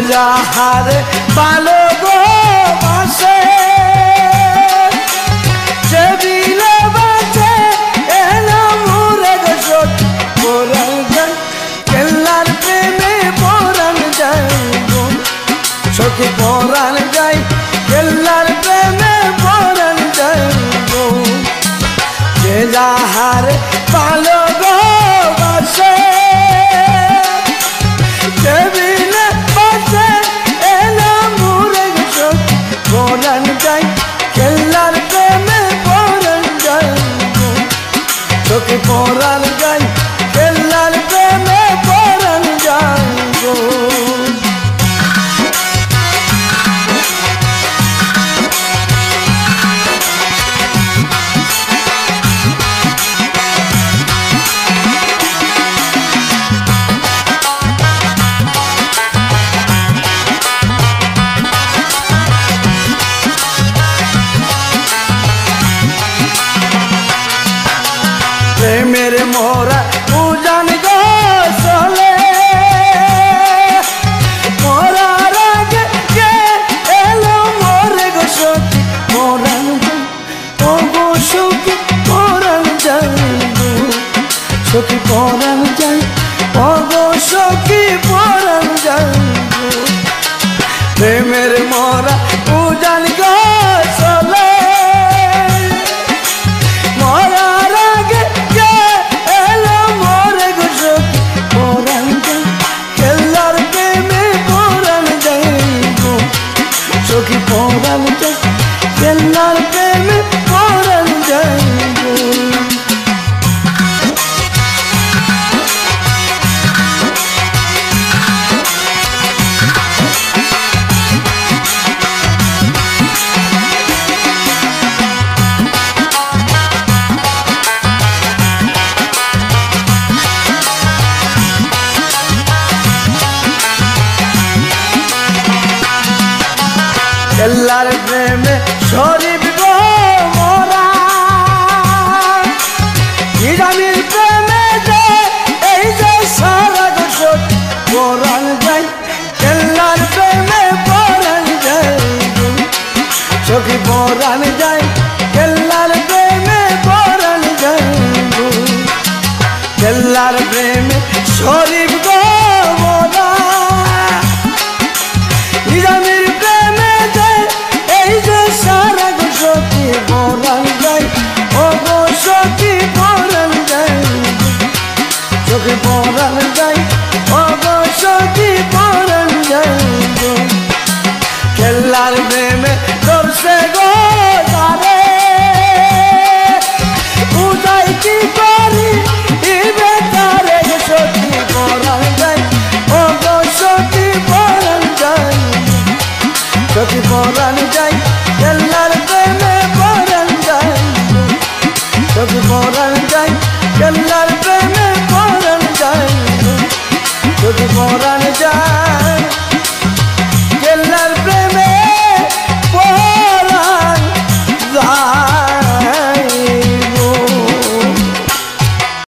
যাহারে ভালো গো বাসে সে বিলে বাঁচে এলো মুরে গো সখী পরাণ যায় কেল্লার প্রেমে পরাণ যায় গো সখী পরাণ যায় কেল্লার প্রেমে পরাণ যায় গো যে যাহারে ভালো গো বাসে সে বিলে বাঁচে এলো মুরে গো সখী পরাণ যায় কেল্লার প্রেমে পরাণ যায় গো সখী পরাণ যায় কেল্লার প্রেমে পরাণ যায় গো প্রেমের মোরা উজান গো চলে মোরার আগে কে এলো মোরে গো সখী পরাণ যায় ও গো সখী পরাণ যায় গো সখী পরাণ যায় ও গো সখী পরাণ যায় গো প্রেমের মোরা উজান গো চলে মোরার আগে কে এলো মোরে গো সখী পরাণ যায় কেল্লার প্রেমে পরাণ যায় গো সখী পরাণ যায় কেল্লার প্রেমে পরাণ যায় গো কেল্লার প্রেমে শরীফ গো মোরা হিরামির প্রেমে যে এই যে সারা গো সখী পরাণ যায় কেল্লার প্রেমে পরাণ যায় গো সখী পরাণ যায় কেল্লার প্রেমে পরাণ যায় গো কেল্লার প্রেমে শরীফ গো মোরা হিরামির প্রেমে এই যে সারা গো সখী পরাণ যায় ও গো সখী পরাণ যায় সখী পরাণ যায় ও গো সখী পরাণ যায় গো কেল্লার প্রেমে ধরছে গো তারে উদয় কি করি ইবে তারে গো সখী পরাণ যায় ও গো সখী পরাণ যায় সখী পরাণ যায় কেল্লার প্রেমে পরাণ যায় সখী পরাণ